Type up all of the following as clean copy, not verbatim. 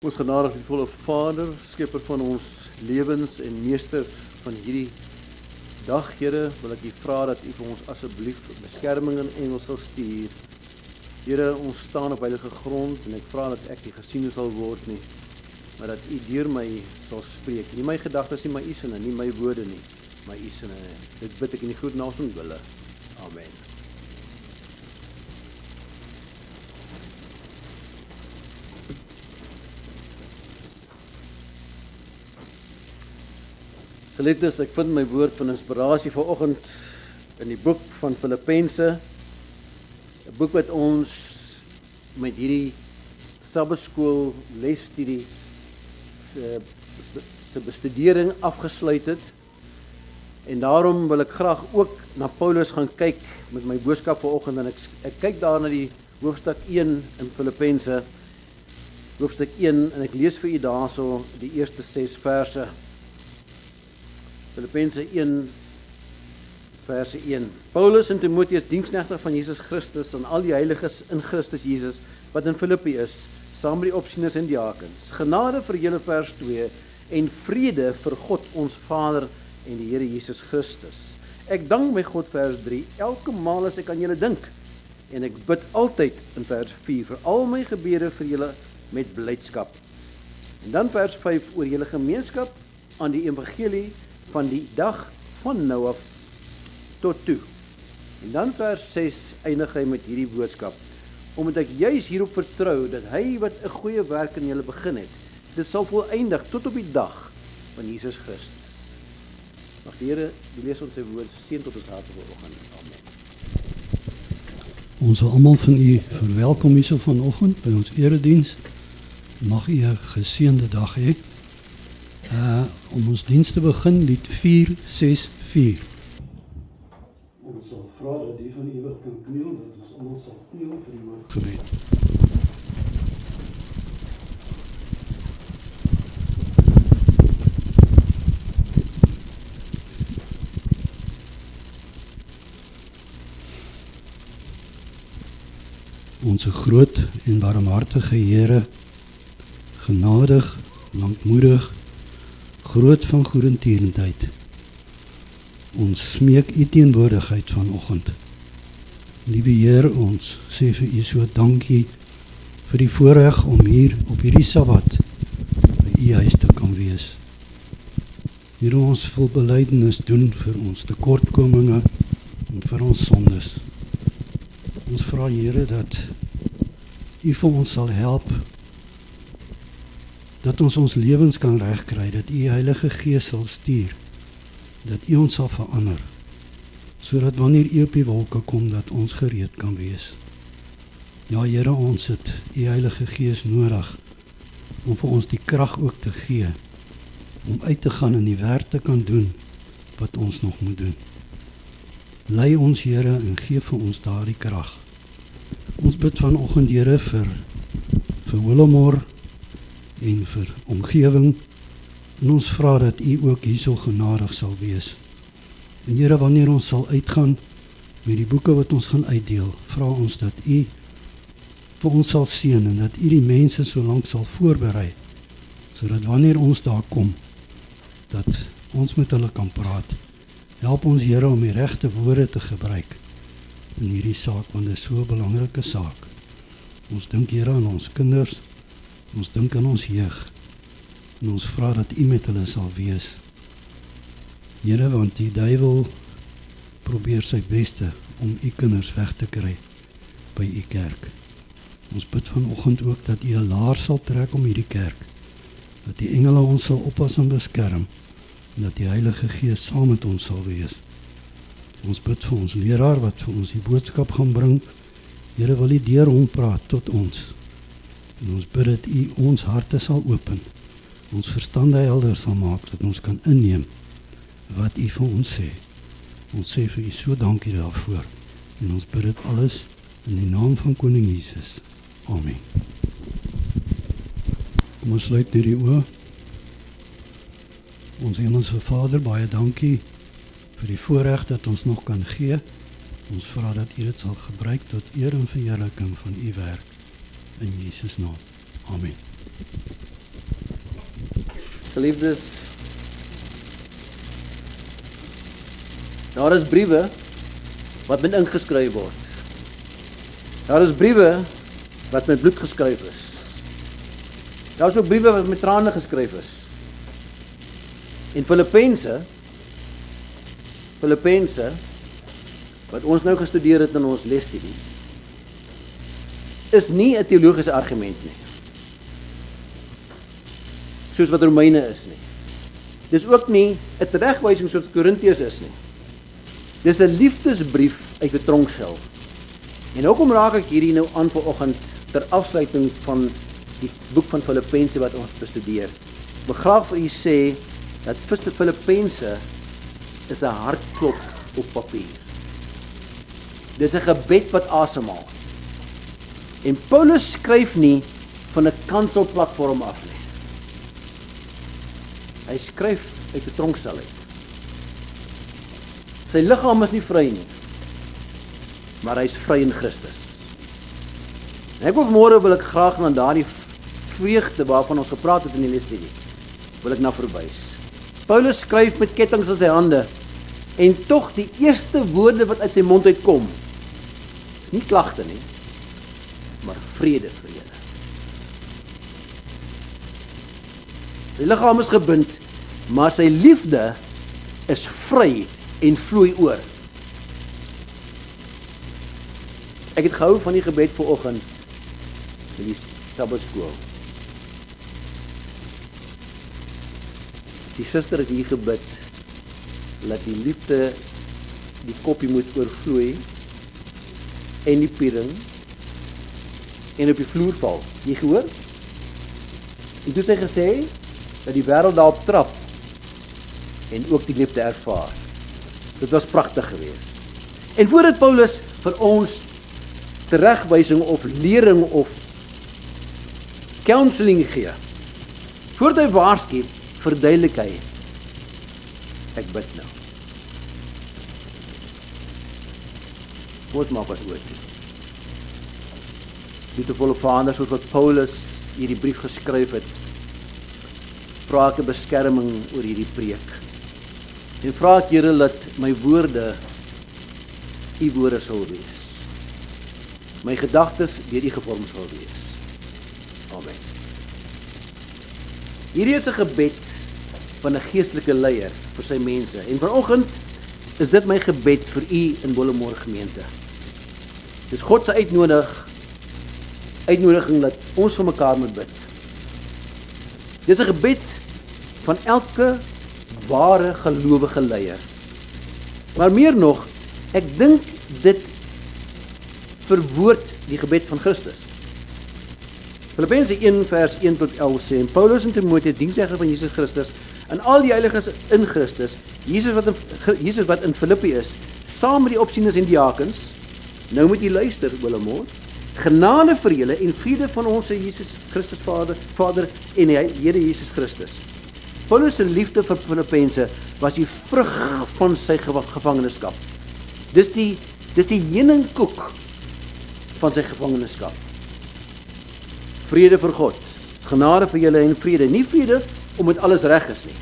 Ons genadige liefdevolle Vader, skepper van ons lewens en meester van hierdie dag, Here, wil ek U vra dat U vir ons asseblief beskerming en engele sal stuur. Here, ons staan op heilige grond en ek vra dat ek nie gesien sal word nie, maar dat U deur my sal spreek. Nie my gedagtes nie, maar U sinne, nie my woorde nie, maar U sinne. Dit bid ek in die groot naam van wille. Amen. Geliefdes, ek vind my woord van inspirasie vanoggend in die boek van Filippense, 'n boek wat ons met hierdie Sabbatskool lesstudie se bestudering afgesluit het. En daarom wil ek graag ook na Paulus gaan kyk met my boodskap vanoggend, en ek kyk daar na die hoofstuk 1 in Filippense, hoofstuk 1, en ek lees vir u daarso die eerste 6 verse. Filippense 1, verse 1. Paulus en Timotheus, diensknegte van Jesus Christus, aan al die heiliges in Christus Jesus, wat in Filippi is, saam met die opsieners en diakens. Genade vir julle, vers 2, en vrede vir God ons Vader en die Here Jesus Christus. Ek dank my God, vers 3, elke maal as ek aan julle dink, en ek bid altyd, in vers 4, vir al my gebede vir julle met blydskap. En dan vers 5, oor julle gemeenskap aan die evangelie van die dag van nou af tot toe. En dan vers 6 eindig hy met hierdie boodskap, omdat ek juis hierop vertrou, dat hy wat 'n goeie werk in julle begin het, dit sal volëindig tot op die dag van Jesus Christus. Mag die Here, die lees ons sy woord, seën tot ons harte vanoggend. Amen. Ons wil almal van u verwelkom hierso vanoggend by ons erediens. Mag u 'n geseënde dag hê. Om ons diens te begin, lied 464. Ons sal vra dat die van ewig kan kniel, dat ons almal sal kniel vir die woordgebed. Onze groot en barmhartige Here, genadig, lankmoedig, groot van goedertierenheid. Ons smeek u teenwoordigheid vanoggend. Liewe Heer, ons sê vir u so dankie vir die voorreg om hier op hierdie Sabbat by u huis te kan wees. Here, ons wil belydenis doen vir ons tekortkominge en vir ons sondes. Ons vra, Here, dat u vir ons sal help, dat ons lewens kan regkry, dat u Heilige Gees sal stuur, dat u ons sal verander, sodat wanneer u op die wolke kom, dat ons gereed kan wees. Ja, Here, ons het u Heilige Gees nodig, om vir ons die krag ook te gee, om uit te gaan en die werk te kan doen, wat ons nog moet doen. Lei ons, Here, en gee vir ons daardie krag. Ons bid vanoggend, Here, vir Willowmore, en vir omgewing, en ons vra dat u ook hierso genadig sal wees. En Here, wanneer ons sal uitgaan met die boeke wat ons gaan uitdeel, vra ons dat u vir ons sal seën en dat u die mense so lank sal voorberei, sodat wanneer ons daar kom, dat ons met hulle kan praat. Help ons, Here, om die regte woorde te gebruik in hierdie saak, want dit is so 'n belangrike saak. Ons dink, Here, aan ons kinders, ons dink aan ons jeug, en ons vra dat u met hulle sal wees. Here, want die duiwel probeer sy beste om u kinders weg te kry by u kerk. Ons bid vanoggend ook dat u 'n laar sal trek om hierdie kerk, dat die engele ons sal oppas en beskerm, en dat die Heilige Gees saam met ons sal wees. Ons bid vir ons leraar wat vir ons die boodskap gaan bring. Here, wil u deur hom praat tot ons. En ons bid dat u ons harte sal open, ons verstande helder sal maak, dat ons kan inneem wat u vir ons sê. Ons sê vir u so dankie daarvoor, en ons bid dit alles in die naam van Koning Jesus. Amen. Kom ons sluit net die oë. Ons Hemelse Vader, baie dankie vir die voorreg dat ons nog kan gee. Ons vra dat u dit sal gebruik tot eer en verheerliking van u werk. In Jesus naam. Amen. Geliefdes, daar is briewe wat met ink geskryf word. Daar is briewe wat met bloed geskryf is. Daar is ook briewe wat met trane geskryf is. En Filippense, wat ons nou gestudeer het in ons lesstudies, is nie 'n teologiese argument nie. Soos wat Romeine is nie. Dis ook nie 'n teregwysing soos Korintiërs is nie. Dis 'n liefdesbrief uit 'n tronksel. En hoekom raak ek hierdie nou aan vanoggend ter afsluiting van die boek van Filippense wat ons bestudeer? Ek wil graag vir u sê dat Filippense is 'n hartklop op papier. Dis 'n gebed wat asemhaal. En Paulus skryf nie van 'n kanselplatform af nie. Hy skryf uit 'n tronksel uit. Sy liggaam is nie vry nie, maar hy is vry in Christus. En ek vanmôre wil ek graag na daardie vreugde waarvan ons gepraat het in die lesstudie, wil ek na verwys. Paulus skryf met kettinge in sy hande, en tog die eerste woorde wat uit sy mond uitkom, is nie klagte nie, maar vrede vir julle. Sy liggaam is gebind, maar sy liefde is vry en vloei oor. Ek het gehou van die gebed vanoggend in die Sabbatskool. Die suster het hier gebid, dat die liefde die koppie moet oorvloei, en die piering, en op die vloer val. Jy gehoor? En toe sy gesê, dat die wêreld daarop trap, en ook die liefde ervaar. Dit was pragtig geweest. En voordat Paulus vir ons teregwysing of lering of counseling gee, voordat hy waarsku, verduidelik hy, ek bid nou. Ons maak ons oor toe. Liefdevolle Vader, soos wat Paulus hierdie brief geskryf het, vra ek 'n beskerming oor hierdie preek. En vra ek, Here, dat my woorde u woorde sal wees. My gedagtes deur u gevorm sal wees. Amen. Hierdie is 'n gebed van 'n geestelike leier vir sy mense. En vanoggend is dit my gebed vir u in Bullemore gemeente. Dis God se uitnodiging dat ons vir mekaar moet bid. Dis 'n gebed van elke ware gelowige leier. Maar meer nog, ek dink dit verwoord die gebed van Christus. Filippense 1 vers 1 tot 11 sê, en Paulus en Timoteus, diensknegte van Jesus Christus, en al die heiliges in Christus, Jesus wat in Filippi is, saam met die opsieners en diakens, nou moet jy luister, Bullemore, genade vir julle en vrede van ons Jesus Christus Vader en die Here Jesus Christus. Paulus se liefde vir Filippense was die vrug van sy gevangenskap. Dis die heuningkoek van sy gevangenskap. Vrede vir God, genade vir julle en vrede. Nie vrede omdat alles reg is nie.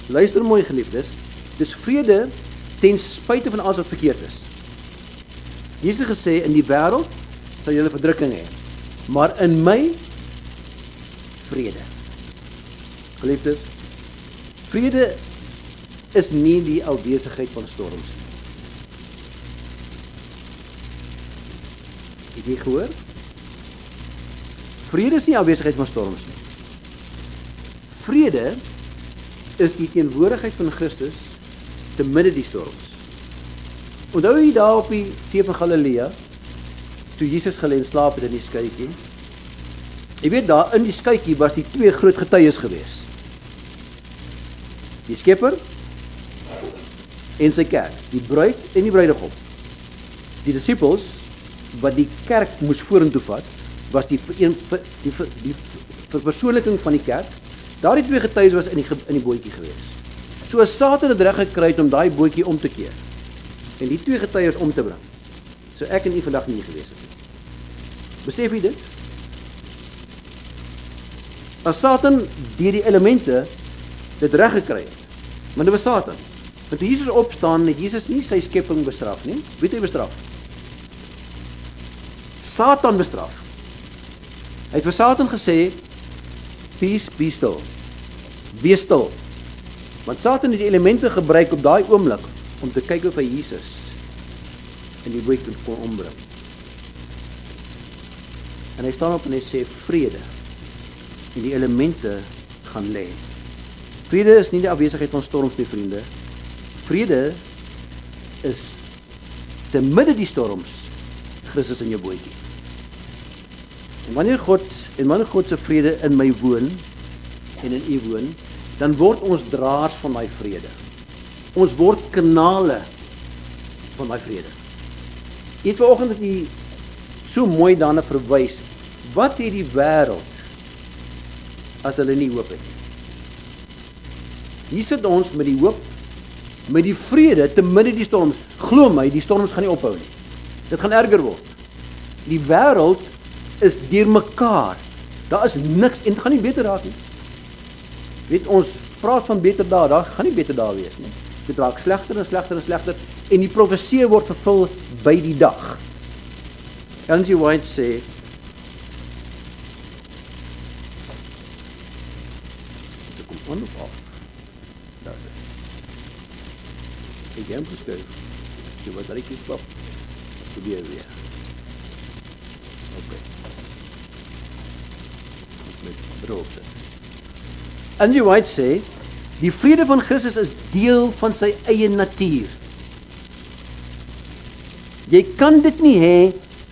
Luister mooi, geliefdes, dis vrede ten spyte van alles wat verkeerd is. Jesus het gesê, in die wêreld sal julle verdrukking hê, maar in my vrede. Geliefdes, vrede is nie die afwesigheid van storms nie. Het jy gehoor? Vrede is nie afwesigheid van storms nie. Vrede is die teenwoordigheid van Christus te midde die storms. Onthou jy daar op die see van Galilea, toe Jesus gelê en slaap het in die skuitjie? Jy weet, daar in die skuitjie was die twee groot getuies gewees. Die Skepper en sy kerk, die bruid en die bruidegom. Die disippels, wat die kerk moes vorentoe vat, was die verpersoonliking van die kerk. Daardie twee getuies was in die bootjie gewees. So as Satan het reg gekry om daai bootjie om te keer, en die twee getuies om te bring, so ek en u vandag nie gewees het nie. Besef jy dit? As Satan deur die elemente dit reg gekry het. Maar dit was Satan. Want toe Jesus opstaan, het Jesus nie sy skepping bestraf nie. Wie het hy bestraf? Satan bestraf. Hy het vir Satan gesê, peace, be still. Wees stil. Want Satan het die elemente gebruik op daai oomblik om te kyk of hy Jesus in die boek kon ombring. En hy staan op en hy sê vrede. En die elemente gaan lê. Vrede is nie die afwesigheid van storms nie, vriende. Vrede is te midde die storms Christus in jou bootjie. En wanneer God se vrede in my woon en in u woon, dan word ons draers van daai vrede. Ons word kanale van daai vrede. Jy het vanoggend dat jy so mooi daarna verwys. Wat het die wêreld as hulle nie hoop het nie? Hier sit ons met die hoop, met die vrede te midde die storms. Glo my, die storms gaan nie ophou nie. Dit gaan erger word. Die wêreld is deurmekaar. Daar is niks en dit gaan nie beter raak nie. Weet ons praat van beter dae, daar gaan nie beter dae wees nie. Dit raak slegter en slegter en slegter en die profeseë word vervul by die dag. Ellen G. White sê dit kom aan of af. Daar is dit. Ek het hom geskryf. Jy wat rykies pap. Probeer weer. Okay. Met bril opsit. Ellen G. White sê die vrede van Christus is deel van sy eie natuur. Jy kan dit nie hê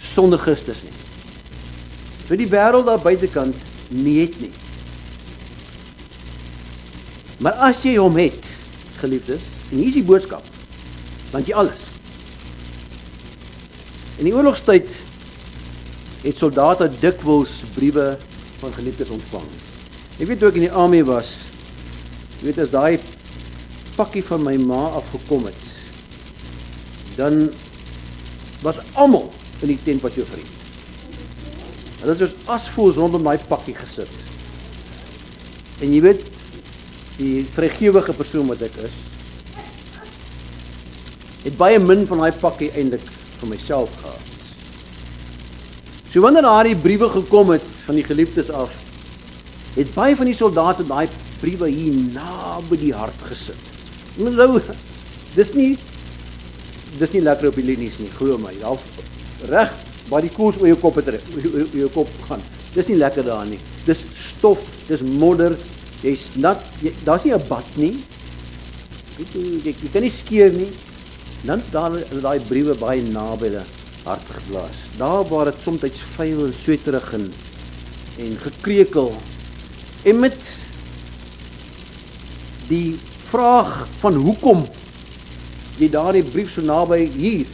sonder Christus nie. So die wêreld daar buitekant nie het nie. Maar as jy hom het, geliefdes, en hier is die boodskap, want jy alles. In die oorlogstyd het soldate dikwels briewe van geliefdes ontvang. Ek weet toe ek in die army was, jy weet as daai pakkie van my ma afgekom het, dan was almal in die tent was jou vriend. Hulle het soos asvoels rondom daai pakkie gesit. En jy weet, die vrygewige persoon wat ek is, het baie min van daai pakkie eintlik vir myself gehad. So wanneer daai briewe gekom het van die geliefdes af, het baie van die soldate daai briewe hier naby die hart gesit. Nou, dis nie lekker op die linies nie, glo my. Daar reg waar die koers oor jou kop het, oor jou kop gaan. Dis nie lekker daar nie. Dis stof, dis modder. Jy's nat, daar's nie 'n bad nie. Jy kan nie skeer nie. Dan daai briewe baie naby hulle hart geblaas. Daar waar dit soms vuil en sweterig en gekreukel. En met die vraag van hoekom jy daardie brief so naby hier.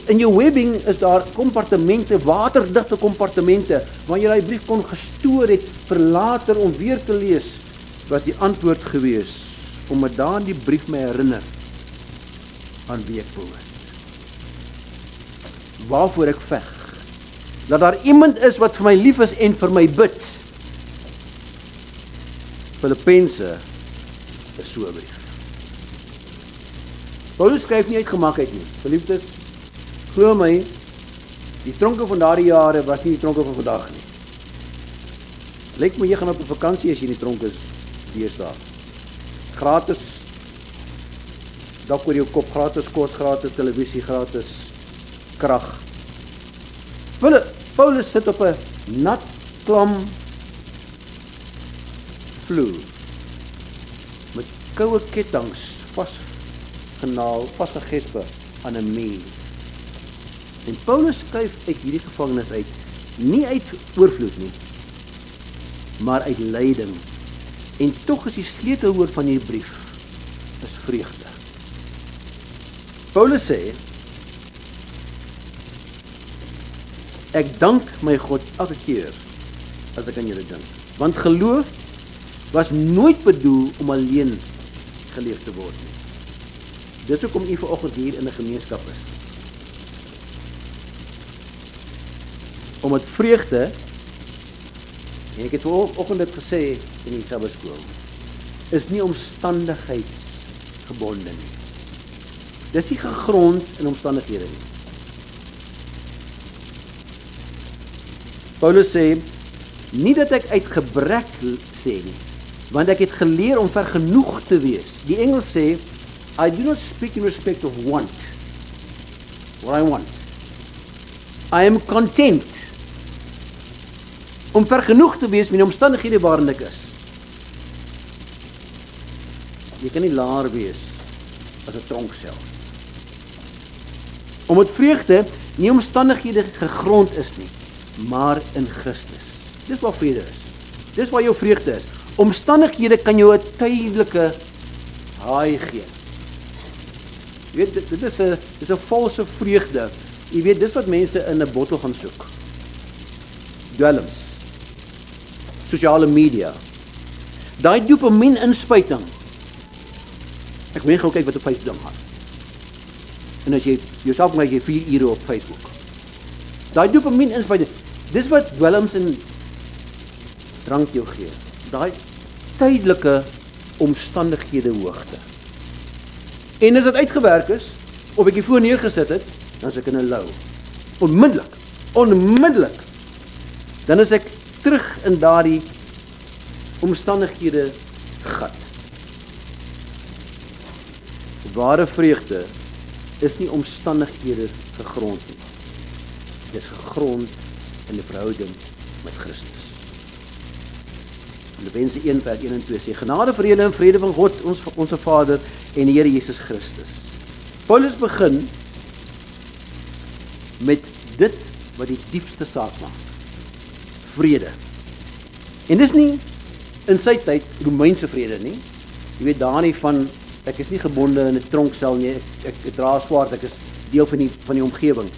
In jou webbing is daar kompartemente, waterdigte kompartemente, waar jy daai brief kon gestoor het vir later om weer te lees, was die antwoord gewees, omdat daardie brief my herinner aan wie ek behoort. Waarvoor ek veg. Dat daar iemand is wat vir my lief is en vir my bid. Filippense is so 'n brief. Paulus skryf nie uit gemakheid nie. Geliefdes, glo my, die tronke van daardie jare was nie die tronke van vandag nie. Lyk my jy gaan op 'n vakansie as jy in die tronk is deesdae. Gratis dak oor jou kop, gratis kos, gratis televisie, gratis krag. Paulus sit op 'n nat, klam vloer met koue kettinge vasgegespe aan 'n muur. En Paulus skryf uit hierdie gevangenis uit, nie uit oorvloed nie, maar uit lyding. En tog is die sleutelwoord van hierdie brief is vreugde. Paulus sê, ek dank my God elke keer as ek aan julle dink, want geloof was nooit bedoel om alleen geleef te word nie. Dis hoekom u vanoggend hier in 'n gemeenskap is. Omdat vreugde, en ek het vanoggend dit gesê in die Sabbatskool, is nie omstandigheidsgebonde nie. Dis nie gegrond in omstandighede nie. Paulus sê, nie dat ek uit gebrek sê nie, want ek het geleer om vergenoeg te wees. Die Engels sê, I do not speak in respect of want, what I want. I am content. Om vergenoeg te wees met die omstandighede waarin ek is. Jy kan nie laer wees as 'n tronksel. Omdat vreugde nie omstandighede gegrond is nie, maar in Christus. Dis waar vrede is. Dis waar jou vreugde is. Omstandighede kan jou 'n tydelike haai gee. Jy weet, dit is 'n valse vreugde. Jy weet, dis wat mense in 'n bottel gaan soek. Dwelms. Sosiale media. Daai dopamien inspuiting. Ek weet gou kyk wat op Facebook gaan. En as jy jouself maak jy 4 ure op Facebook. Daai dopamien inspuiting. Dis wat dwelms en drank jou gee. Daai tydelike omstandighede hoogte. En as dit uitgewerk is, of ek die foon neergesit het, dan is ek in 'n lou. Onmiddellik. Dan is ek terug in daardie omstandighede gat. Ware vreugde is nie omstandighede gegrond nie. Dit is gegrond in 'n verhouding met Christus. Filippense 1 vers 1 en 2 sê, genade vir julle en vrede van God, ons Vader en die Here Jesus Christus. Paulus begin met dit wat die diepste saak maak. Vrede. En dis nie in sy tyd Romeinse vrede nie. Jy weet daar nie van, ek is nie gebonde in 'n tronksel nie, ek dra swaard, ek is deel van die omgewing.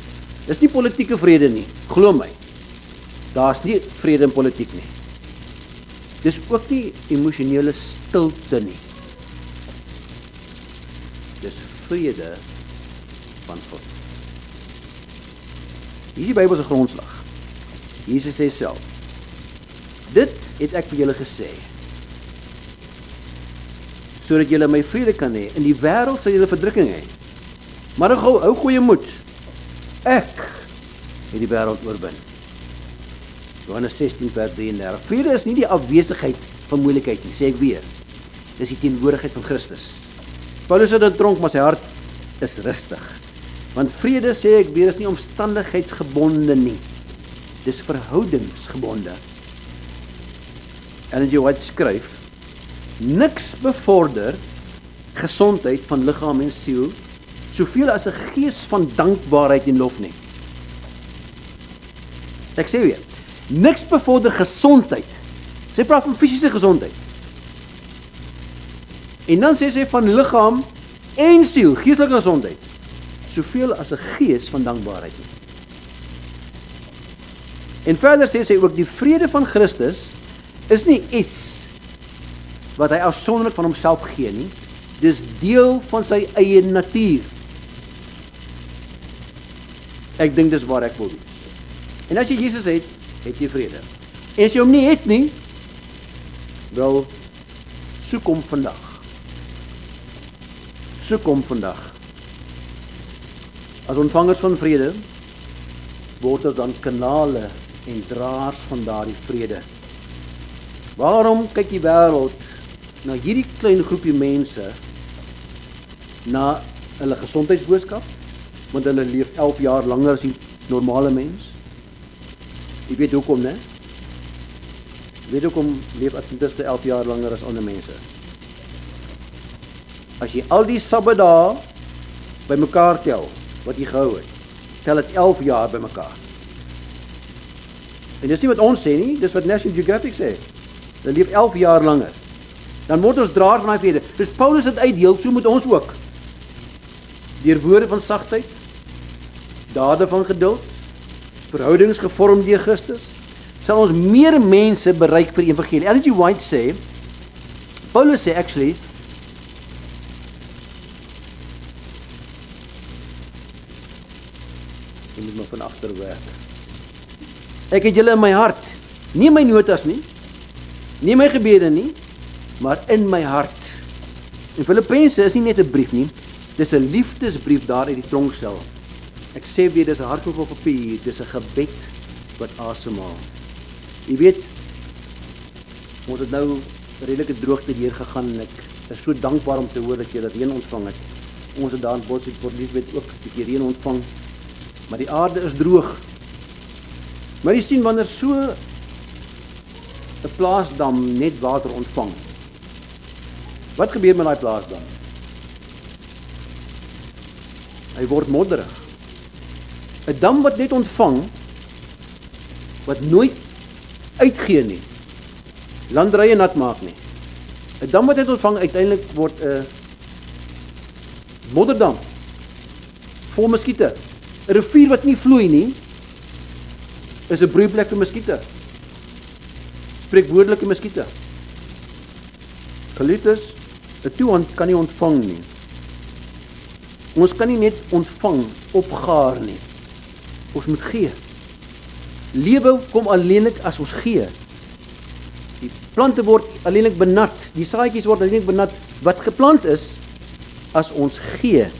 Dis nie politieke vrede nie, glo my. Daar's nie vrede in politiek nie. Dis ook nie emosionele stilte nie. Dis vrede van God. Hier is die Bybelse grondslag. Jesus sê self, dit het ek vir julle gesê, sodat julle my vrede kan hê. In die wêreld sal julle verdrukking hê. Maar hou goeie moed. Ek het die wêreld oorwin. Johannes 16 vers 33. Vrede is nie die afwesigheid van moeilikheid nie, sê ek weer. Dis die teenwoordigheid van Christus. Paulus het in tronk, maar sy hart is rustig. Want vrede, sê ek weer, is nie omstandigheidsgebonde nie. Dis verhoudingsgebonde. Ellen G. White skryf, niks bevorder gesondheid van liggaam en siel soveel as 'n gees van dankbaarheid en lof nie. Ek sê weer, niks bevorder gesondheid. Sy praat van fisiese gesondheid. En dan sê sy van liggaam en siel, geestelike gesondheid, soveel as 'n gees van dankbaarheid nie. En verder sê sy ook, die vrede van Christus is nie iets wat hy afsonderlik van homself gee nie. Dis deel van sy eie natuur. Ek dink dis waar ek wil wees. En as jy Jesus het, het jy vrede. En as jy hom nie het nie, wel, soek hom vandag. Soek hom vandag. As ontvangers van vrede, word ons dan kanale en draers van daardie vrede. Waarom kyk die wêreld na hierdie klein groepie mense na hulle gesondheidsboodskap? Want hulle leef 11 jaar langer as die normale mens. Jy weet hoekom, né? Jy weet hoekom leef Adventiste 11 jaar langer as ander mense. As jy al die Sabbatdae bymekaar tel, wat jy gehou het, tel dit 11 jaar bymekaar. En dis nie wat ons sê nie, dis wat National Geographic sê. Hulle leef 11 jaar langer. Dan word ons draer van daai vrede. Dus Paulus het uitdeel, so moet ons ook. Deur woorde van sagtheid, dade van geduld, verhoudings gevorm deur Christus, sal ons meer mense bereik vir die evangelie. Ellen G. White sê, Paulus sê actually, jy moet maar van agter werk. Ek het julle in my hart, nie my notas nie my gebede nie, maar in my hart. En Filippense is nie net 'n brief nie, dis 'n liefdesbrief daar uit die tronksel. Ek sê weer, dis 'n hardkoop op papier, dis 'n gebed wat asemhaal. Jy weet, ons het nou 'n redelike droogte deur gegaan en ek is so dankbaar om te hoor dat jy dat reën ontvang het. Ons het daar in Port Elizabeth ook 'n bietjie reën ontvang, maar die aarde is droog. Maar jy sien, wanneer so 'n plaasdam net water ontvang, wat gebeur met daai plaasdam? Hy word modderig. 'n Dam wat net ontvang, wat nooit uitgee nie, landerye nat maak nie. 'n Dam wat net ontvang, uiteindelik word 'n modderdam, vol muskiete. 'n Rivier wat nie vloei nie, is 'n broeiplek vir muskiete. Spreekwoordelike muskiete. Geliefdes, 'n toehand kan nie ontvang nie. Ons kan nie net ontvang, opgaar nie. Ons moet gee. Lewe kom alleenlik as ons gee. Die plante word alleenlik benat, die saadjies word alleenlik benat, wat geplant is, as ons gee.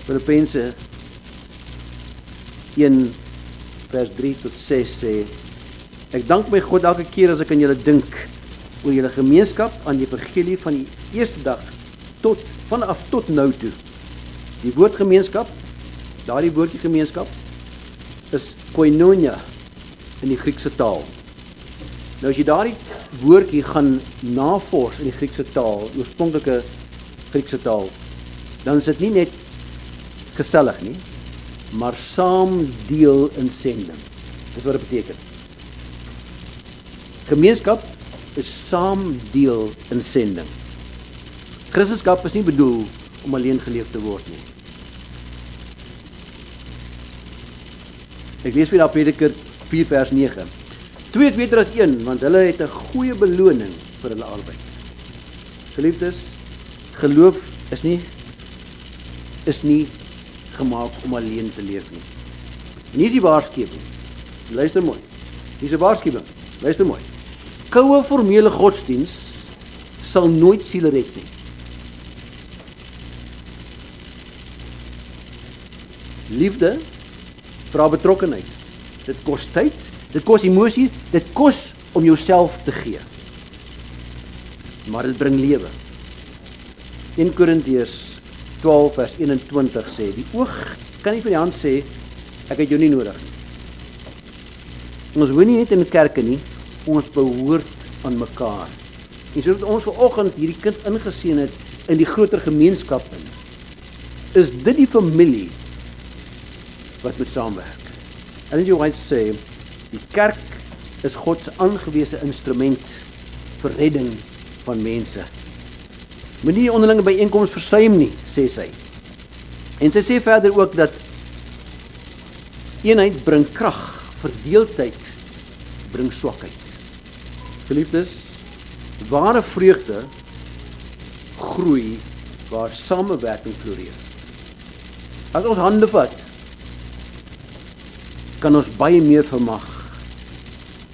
Filippense 1 vers 3 tot 6 sê, ek dank my God elke keer as ek aan julle dink, oor julle gemeenskap aan die evangelie van die eerste dag, vanaf tot nou toe. Die woord gemeenskap, daardie woordjie gemeenskap, is koinonia in die Griekse taal. Nou as jy daardie woordjie gaan navors in die Griekse taal, die oorspronklike Griekse taal, dan is dit nie net gesellig nie, maar saam deel in sending. Dis wat dit beteken. Gemeenskap is saam deel in sending. Christendom is nie bedoel om alleen geleef te word nie. Ek lees weer daar Prediker 4 vers 9. 2 is beter as 1, want hulle het 'n goeie beloning vir hulle arbeid. Geliefdes, geloof is nie gemaak om alleen te leef nie. En hier is die waarskuwing. Luister mooi. Hier is 'n waarskuwing. Luister mooi. Koue formele godsdiens sal nooit siele red nie. Liefde vra betrokkenheid. Dit kos tyd, dit kos emosie, dit kos om jouself te gee. Maar dit bring lewe. 1 Korintiërs 12 vers 21 sê, die oog kan nie vir die hand sê, ek het jou nie nodig nie. Ons woon nie net in kerke nie, ons behoort aan mekaar. En soos ons vanoggend hierdie kind ingeseën het in die groter gemeenskap in, is dit die familie wat moet saamwerk. Ellen G. White sê, die kerk is God se aangewese instrument vir redding van mense. Moenie die onderlinge byeenkoms versuim nie, sê sy. En sy sê verder ook dat eenheid bring krag, verdeeldheid bring swakheid. Geliefdes, ware vreugde groei waar samewerking floreer. As ons hande vat, kan ons baie meer vermag.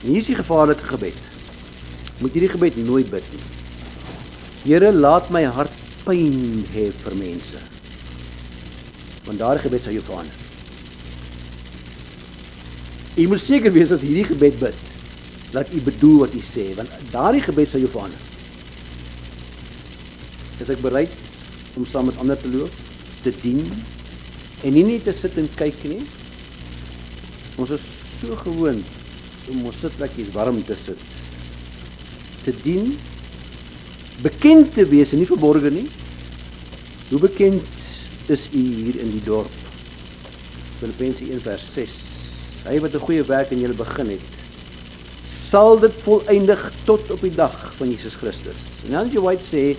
En hier is die gevaarlike gebed. Moet hierdie gebed nooit bid nie. Here, laat my hart pyn hê vir mense. Want daardie gebed sal jou verander. Jy moet seker wees as hierdie gebed bid, dat jy bedoel wat jy sê, want daardie gebed sal jou verander. Is ek bereid om saam met ander te loop, te dien, en nie net te sit en kyk nie? Ons is so gewoond om ons sitplekkies warm te sit, te dien, bekend te wees en nie verborgen nie. Hoe bekend is u hier in die dorp? Filippense 1 vers 6. Hy wat 'n goeie werk in julle begin het, sal dit volëindig tot op die dag van Jesus Christus. En Ellen G. White sê,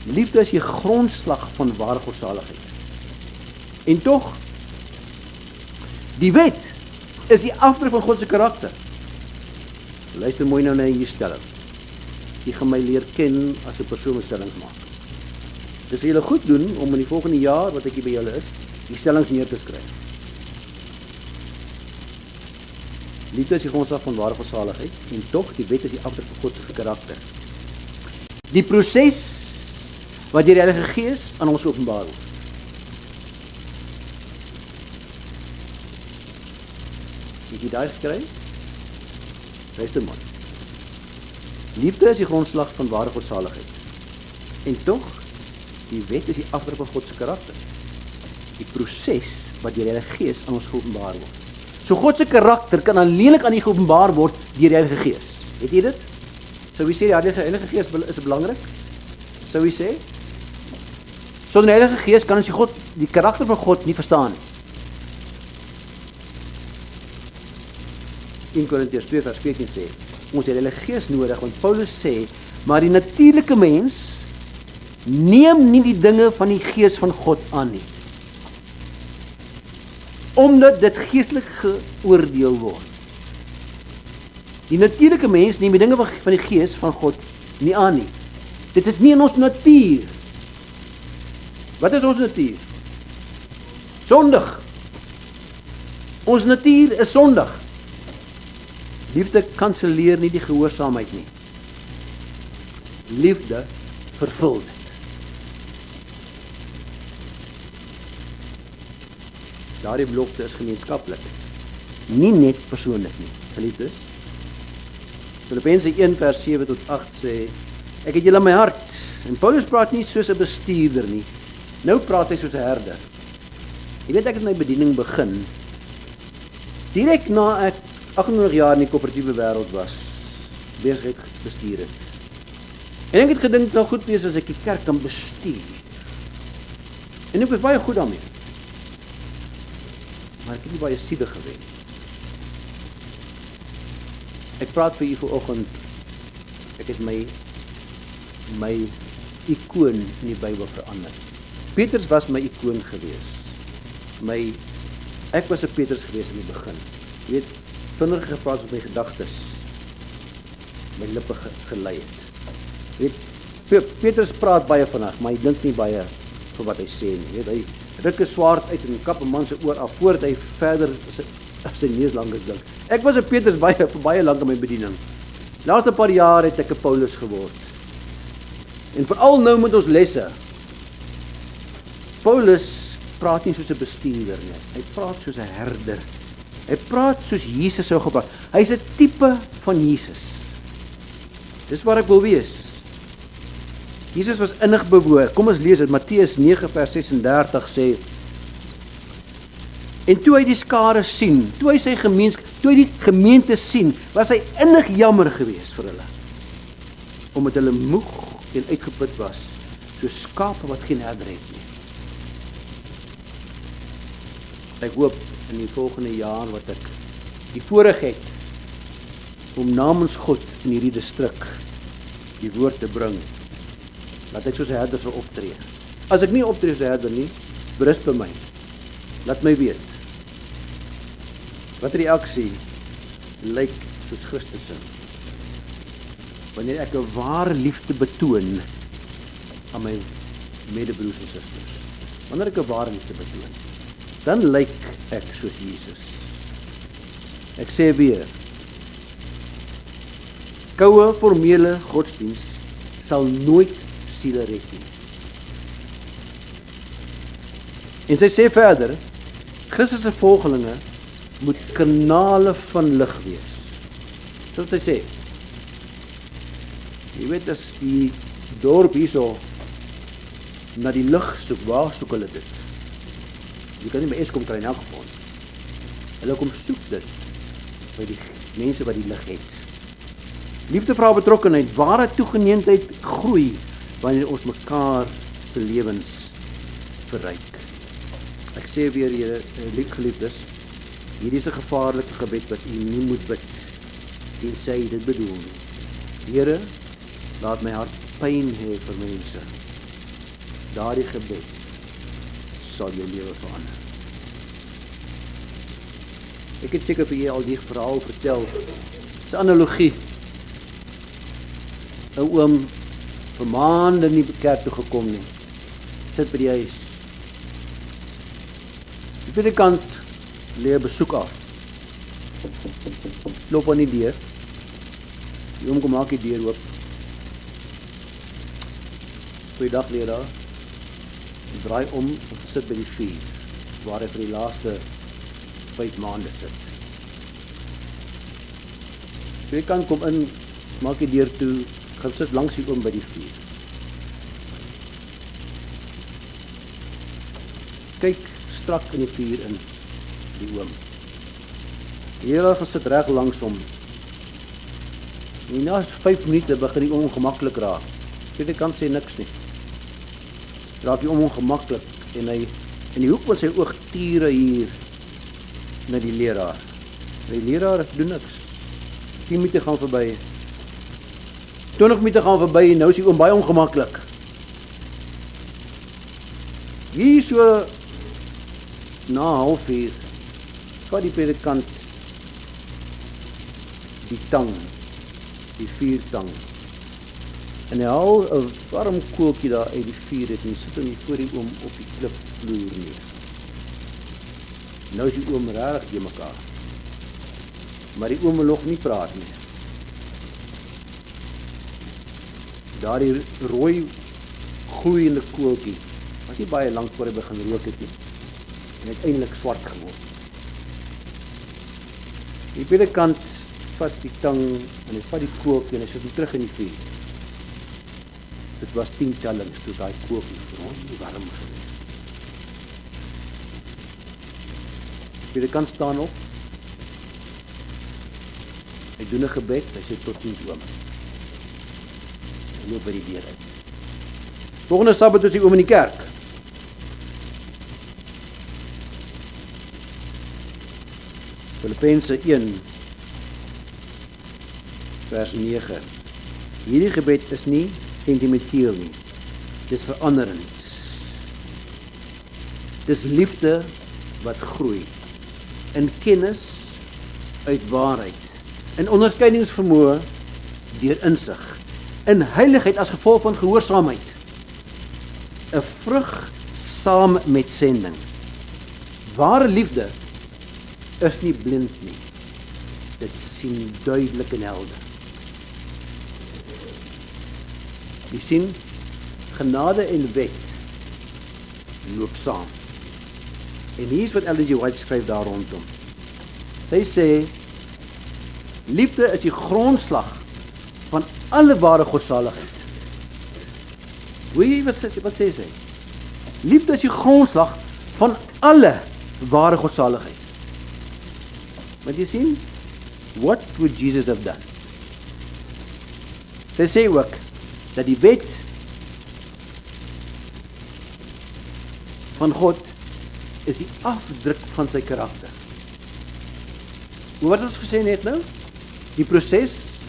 liefde is die grondslag van ware godsaligheid. En tog, die wet is die afdruk van God se karakter. Luister mooi nou na hierdie stelling. Jy gaan my leer ken as 'n persoon wat stellings maak. Dis julle goed doen om in die volgende jaar wat ek hier by julle is, die stellings neer te skryf. Liefde is die grondslag van ware zaligheid en tog die wet is die afdruk van God se karakter. Die proses wat deur die Heilige Gees aan ons openbaar word. Het jy daai gekry? Luister man. Liefde is die grondslag van ware godsaligheid. En tog, die wet is die afdruk van God se karakter. Die proses wat deur die Heilige Gees aan ons geopenbaar word. So God se karakter kan alleenlik aan u geopenbaar word deur die Heilige Gees. Weet jy dit? Sou jy sê die Heilige Gees is belangrik? Sou jy sê? Sonder die Heilige Gees kan ons die karakter van God nie verstaan nie. 1 Korintiërs 2 vers 14 sê, ons het die Heilige Gees nodig, want Paulus sê, maar die natuurlike mens neem nie die dinge van die Gees van God aan nie. Omdat dit geestelik geoordeel word. Die natuurlike mens neem die dinge van die Gees van God nie aan nie. Dit is nie in ons natuur. Wat is ons natuur? Sondig. Ons natuur is sondig. Liefde kanselleer nie die gehoorsaamheid nie. Liefde vervul dit. Daardie belofte is gemeenskaplik, nie net persoonlik nie, geliefdes. Filippense 1 vers 7 tot 8 sê, ek het julle in my hart, en Paulus praat nie soos 'n bestuurder nie, nou praat hy soos 'n herder. Jy weet, ek het my bediening begin, direk na ek 28 jaar in die koöperatiewe wêreld was, besigheid bestuur het. En ek het gedink, het sal goed wees as ek die kerk kan bestuur. En ek was baie goed daarmee. Maar ek het nie baie siedig gewen. Ek praat vir u vanoggend, ek het my ikoon in die Bybel verander. Petrus was my ikoon gewees. Ek was 'n Petrus gewees in die begin. Jy weet, vinnig gepraat met my gedagtes, my lippe gelei het. Jy weet, Petrus praat baie vinnig, maar hy dink nie baie vir wat hy sê nie. Jy weet, hy ruk 'n swaard uit en kap 'n man se oor af voordat hy verder sy neus lank is dink. Ek was 'n Petrus vir baie lank in my bediening. Laaste paar jaar het ek 'n Paulus geword. En veral nou met ons lesse. Paulus praat nie soos 'n bestuurder nie. Hy praat soos 'n herder. Hy praat soos Jesus sou gepraat. Hy's 'n tipe van Jesus. Dis waar ek wil wees. Jesus was innig bewoog. Kom ons lees dit. Matteus 9 vers 36 sê, en toe hy die skare sien, toe hy die gemeente sien, was hy innig jammer geweest vir hulle, omdat hulle moeg en uitgeput was, so skape wat geen herder het nie. Ek hoop in die volgende jaar wat ek die voorreg het om namens God in hierdie distrik die woord te bring, laat ek soos 'n herder sal optree. As ek nie optree soos 'n herder nie, berus by my. Laat my weet. Wat reaksie lyk soos Christus se? Wanneer ek 'n ware liefde betoon aan my medebroers en susters. Wanneer ek 'n ware liefde betoon, dan lyk ek soos Jesus. Ek sê weer, koue formele godsdiens sal nooit siele red nie. En sy sê verder, Christus se volgelinge moet kanale van lig wees. So wat sy sê. Jy weet, as die dorp hierso na die lig soek, waar soek hulle dit? Jy kan nie by Eskom kry in elk geval. Hulle kom soek dit by die mense wat die lig het. Liefde vra betrokkenheid, ware toegeneentheid groei wanneer ons mekaar se lewens verryk. Ek sê weer, julle geliefdes, hierdie is 'n gevaarlike gebed wat u nie moet bid tensy jy dit bedoel nie. Here, laat my hart pyn hê vir mense. Daardie gebed sal jou lewe verander. Ek het seker vir julle al die verhaal vertel. Dis 'n analogie. 'n Oom vir maande nie by kerk toe gekom nie. Sit by die huis. Die tweede kant lê 'n besoek af. Loop aan die deur. Die oom kom maak die deur oop. Goeiedag leraar. Hy draai om en sit by die vuur, waar hy vir die laaste 5 maande sit. Die kant kom in, maak die deur toe, gaan sit langs die oom by die vuur. Kyk strak in die vuur in, die oom. Die leraar gaan sit reg langs hom. En na 5 minute begin die oom ongemaklik raak. Hy kan sê niks nie. Raak die oom ongemaklik en hy in die hoek van sy oog tuur hy hier na die leraar. Die leraar doen niks. 10 minute gaan verby. 20 minute gaan verby en nou is die oom baie ongemaklik. Hier so na 0:30 vat die predikant die tang, die vuurtang. En hy haal 'n warm koeltjie daar uit die vuur en sit hom voor die oom op die klipvloer neer. Nou is die oom regtig te mekaar. Maar die oom wil nog nie praat nie. Daardie rooi gloeiende koeltjie was nie baie lank voor hy begin rook het nie. En uiteindelik swart geword. Die predikant vat die tang en hy vat die koeltjie en hy sit hom terug in die vuur. Dit was 10 tellings toe daai koeltjie rooi warm gewees. Die predikant staan op. Hy doen 'n gebed, hy sê totsiens oom. Hy loop by die deur uit. Volgende Sabbat is die oom in die kerk. Filippense 1 vers 9. Hierdie gebed is nie sentimenteel nie. Dis veranderend. Dis liefde wat groei in kennis uit waarheid, in onderskeidingsvermoë deur insig, in heiligheid as gevolg van gehoorsaamheid, 'n vrug saam met sending. Ware liefde is nie blind nie. Dit sien duidelik en helder. Jy sien, genade en wet loop saam. En hier is wat Ellen G. White skryf daar rondom. Sy sê, liefde is die grondslag van alle ware godsaligheid. Hoor jy wat sê sy? Liefde is die grondslag van alle ware godsaligheid. Want jy sien, what would Jesus have done? Sy sê ook, dat die wet van God is die afdruk van sy karakter. Wat ons gesê net nou? Die proses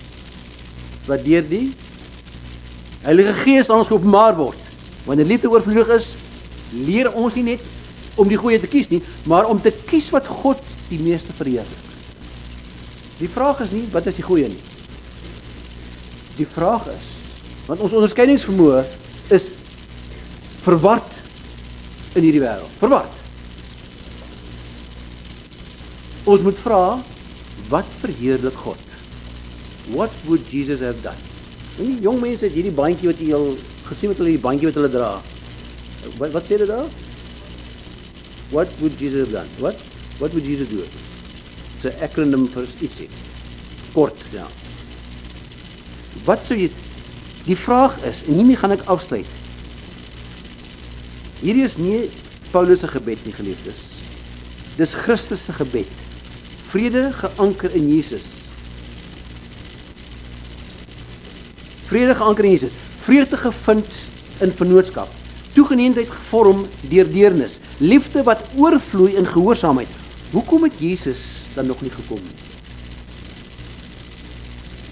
wat deur die Heilige Gees aan ons geopenbaar word. Wanneer liefde oorvloedig is, leer ons nie net om die goeie te kies nie, maar om te kies wat God die meeste verheerlik. Die vraag is nie, wat is die goeie nie? Die vraag is, want ons onderskeidingsvermoë is verward in hierdie wêreld. Verward. Ons moet vra, wat verheerlik God? What would Jesus have done? En die jong mense het hierdie bandjie wat jy al gesien het, hulle die bandjie wat hulle dra. Wat sê dit daar? What would Jesus have done? What would Jesus do? It's 'n acronym vir ietsie. Kort, ja. Wat sou jy... Die vraag is, en hiermee gaan ek afsluit. Hierdie is nie Paulus se gebed nie, geliefdes. Dis Christus se gebed. Vrede geanker in Jesus. Vrede geanker in Jesus. Vreugde gevind in vennootskap. Toegeneentheid gevorm deur deernis. Liefde wat oorvloei in gehoorsaamheid. Hoekom het Jesus dan nog nie gekom nie?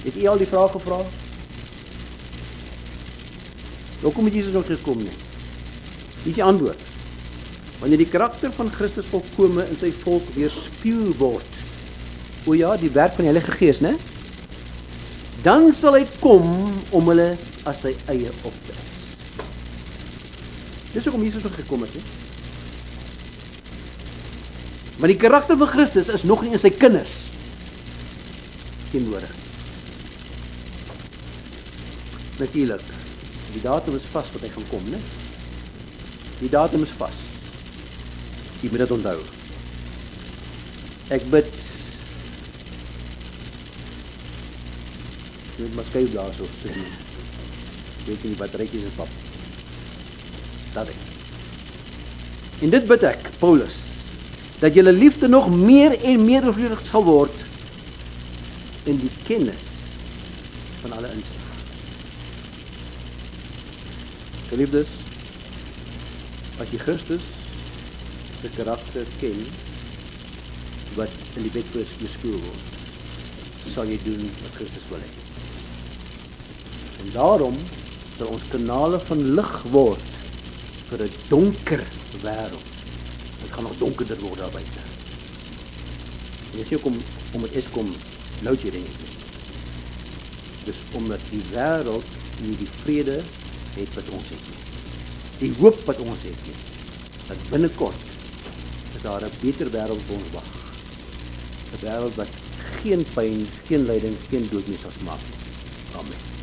Het u al die vraag gevra? Hoekom het Jesus nog nie gekom nie? Hier is die antwoord. Wanneer die karakter van Christus volkome in sy volk weerspieël word, o ja, die werk van die Heilige Gees, né? Dan sal hy kom om hulle as sy eie op te eis. Dis hoekom Jesus nog gekom het, hè? Maar die karakter van Christus is nog nie in sy kinders. teenwoordig nie. Natuurlik, die datum is vas wat hy gaan kom, né? Die datum is vas. Jy moet dit onthou. Ek bid, jy moet maar skui blaas of so, weet nie, batterytjies en pap. Dat is ek. En dit bid ek, Paulus, dat julle liefde nog meer en meer oorvloedig sal word in die kennis van alle insig. Geliefdes, as jy Christus se karakter ken, wat in die wet weerspieël word, sal jy doen wat Christus wil hê. En daarom sal ons kanale van lig word vir 'n donker wêreld. Dit gaan nog donkerder word daar buite. En dis nie om het Eskom load shedding nie. Dis omdat die wêreld nie die vrede het wat ons het nie. Die hoop wat ons het nie. Dat binnekort is daar 'n beter wêreld vir ons wag. 'n Wêreld wat geen pyn, geen lyding, geen dood meer sal smaak nie. Amen.